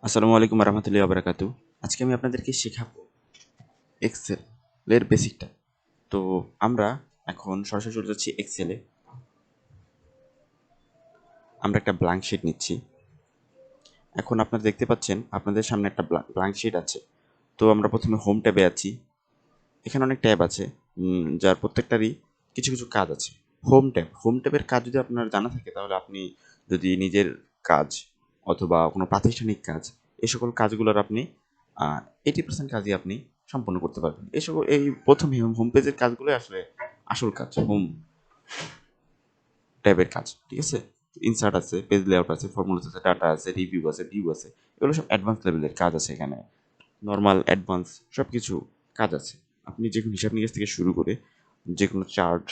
আসসালামু আলাইকুম রহমতুল্লাহি বারাকাতু। আজকে আমি আপনাদেরকে শেখাবো এক্সেলের বেসিকটা। তো আমরা এখন সরাসরি চলে যাচ্ছি এক্সেলে। আমরা একটা ব্ল্যাঙ্ক শিট নিচ্ছি। এখন আপনারা দেখতে পাচ্ছেন আপনাদের সামনে একটা ব্ল্যাঙ্ক শিট আছে। তো আমরা প্রথমে হোম ট্যাবে আছি। এখানে অনেক ট্যাব আছে, যার প্রত্যেকটারই কিছু কিছু কাজ আছে। হোম ট্যাবের কাজ যদি আপনার জানা থাকে, তাহলে আপনি যদি নিজের কাজ অথবা কোনো প্রাতিষ্ঠানিক কাজ, এই সকল কাজগুলোর আপনি 80% কাজই আপনি সম্পন্ন করতে পারবেন। এই প্রথমে হোম পেজের কাজগুলো আসলে আসল কাজ, হোম ট্যাবের কাজ, ঠিক আছে? ইনসার্ট আছে, পেজ লেআউট আছে, ফর্মুলাস আছে, ডাটা আছে, রিভিউ আছে, ভিউ আছে। এগুলো সব অ্যাডভান্স লেভেলের কাজ আছে এখানে। নর্মাল, অ্যাডভান্স সব কিছু কাজ আছে। আপনি যে কোনো হিসাব নিকাশ থেকে শুরু করে যে কোনো চার্ট,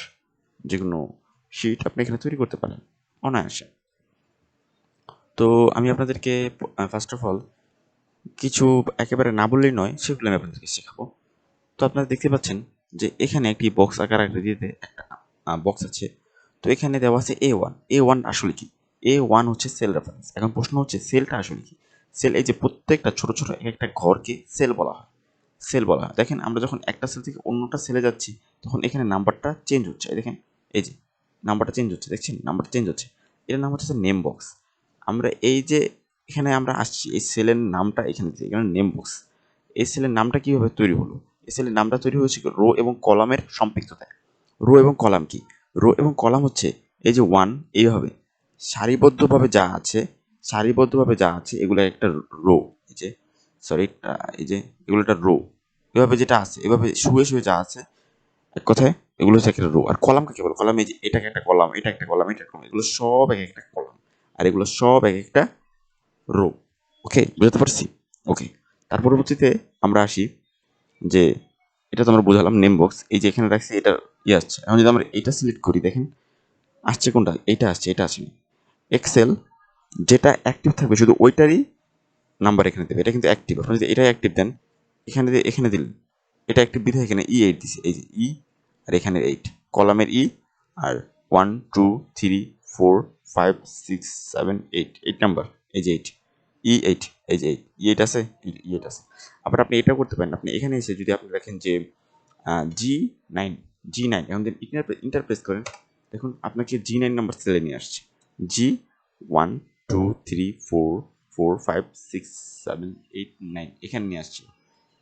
যে কোনো শিট আপনি এখানে তৈরি করতে পারেন অনায়াসে। তো আমি আপনাদেরকে ফার্স্ট অফ অল কিছু একেবারে না বললেই নয়, সেগুলো আমি আপনাদেরকে শেখাবো। তো আপনারা দেখতে পাচ্ছেন যে এখানে একটি বক্স আকার আকৃতিতে একটা বক্স আছে। তো এখানে দেওয়া আছে A1 আসলে কি? A1 হচ্ছে সেল রেফারেন্স। এখন প্রশ্ন হচ্ছে সেলটা আসলে কি? সেল, এই যে প্রত্যেকটা ছোট ছোট এক একটা ঘরকে সেল বলা হয়। দেখেন, আমরা যখন একটা সেল থেকে অন্যটা সেলে যাচ্ছি, তখন এখানে নাম্বারটা চেঞ্জ হচ্ছে। এই দেখেন, এই যে নাম্বারটা চেঞ্জ হচ্ছে, দেখছেন নাম্বারটা চেঞ্জ হচ্ছে। এটার নাম হচ্ছে নেম বক্স। আমরা এই যে এখানে আমরা আসছি, এই সেলের নামটা এখানে দিচ্ছি, এখানে নেম বক্স। এই সেলের নামটা কিভাবে তৈরি হলো? এই সেলের নামটা তৈরি হয়েছে রো এবং কলামের সম্পৃক্ততায়। রো এবং কলাম কি? রো এবং কলাম হচ্ছে এই যে ওয়ান, এইভাবে সারিবদ্ধভাবে যা আছে, এগুলো একটা রো। এই যে সরি, এই যে এগুলো একটা রো, এভাবে যেটা আছে, এভাবে শুয়ে শুয়ে যা আছে, এক কথায় এগুলো হচ্ছে একটা রো। আর কলাম কাকে বলে? কলাম এই যে এটাকে একটা কলাম, এটা একটা কলাম, এটা একটা কলাম, এগুলো সব এক একটা কলাম, আর এগুলো সব এক একটা রো। ওকে, বুঝতে পারছি? ওকে, তার পরবর্তীতে আমরা আসি যে এটা তো আমরা বোঝালাম নেম বক্স। এই যে এখানে রাখছি, এটা আসছে। এখন যদি আমরা এটা সিলেক্ট করি, দেখেন আসছে কোনটা? এইটা আসছে, এটা আসেনি। এক্সেল যেটা অ্যাক্টিভ থাকবে শুধু ওইটারই নাম্বার এখানে দেবে। এটা কিন্তু অ্যাক্টিভ। আপনি যদি এটা অ্যাক্টিভ দেন, এখানে দিলেন, এটা অ্যাক্টিভ বিধায় এখানে E8 দিছে। এই যে আর এখানে 8, কলামের আর 1 2 3 4 5 6 7 8, 8 নাম্বার। এই যে 8, E8, এই যে 8 আছে, E8 আছে। আবার আপনি এটাও করতে পারেন। আপনি এখানে এসে যদি আপনি দেখেন যে G9, এখন যদি ইন্টারপ্রেস করেন, দেখুন আপনাকে G9 নাম্বার সেলে নিয়ে আসছে। G1 2 3 4 4 5 6 7 8 9 এখানে নিয়ে আসছে।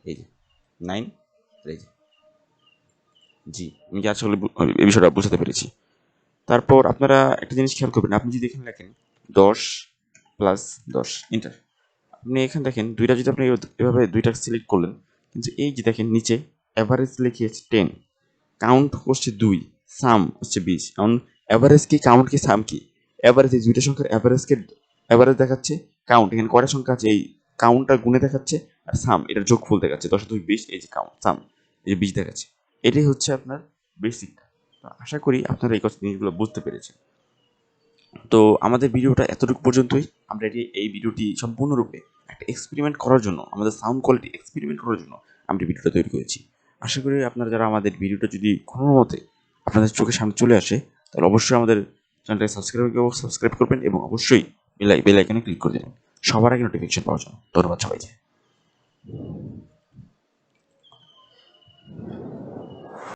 এই যে 9, এই যে জি, আমি কি আসলে এই বিষয়টা বুঝতে পেরেছি? তারপর আপনারা একটা জিনিস খেয়াল করবেন, আপনি যদি এখানে লেখেন 10 প্লাস 10 ইন্টার, আপনি এখানে দেখেন দুইটা, যদি আপনি এভাবে দুইটা সিলেক্ট করলেন, কিন্তু এই যে দেখেন নিচে অ্যাভারেজ লিখিয়েছে 10, কাউন্ট হচ্ছে 2, সাম হচ্ছে 20। এখন অ্যাভারেজ কি, কাউন্ট কি, সাম কি? অ্যাভারেজ এই দুইটা সংখ্যার অ্যাভারেজ দেখাচ্ছে, কাউন্ট এখানে কয়টা সংখ্যা আছে এই কাউন্টটা গুণে দেখাচ্ছে, আর সাম এটার যোগফল দেখাচ্ছে 10 2 20। এই যে কাউন্ট, সাম এই যে 20 দেখাচ্ছে। এটাই হচ্ছে আপনার বেসিকটা। তো আশা করি আপনারা এই জিনিসগুলো বুঝতে পেরেছেন। তো আমাদের ভিডিওটা এতটুকু পর্যন্তই। আমরা এই ভিডিওটি সম্পূর্ণরূপে একটা এক্সপেরিমেন্ট করার জন্য, আমাদের সাউন্ড কোয়ালিটি এক্সপেরিমেন্ট করার জন্য আমরা ভিডিওটা তৈরি করেছি। আশা করি আপনারা যারা আমাদের ভিডিওটা যদি কোনো মতে আপনাদের চোখের সামনে চলে আসে, তাহলে অবশ্যই আমাদের চ্যানেলটাকে সাবস্ক্রাইব করবেন এবং অবশ্যই বেল আইকনে ক্লিক করে দেবেন সবার আগে নোটিফিকেশন পাওয়ার জন্য। ধন্যবাদ সবাইকে।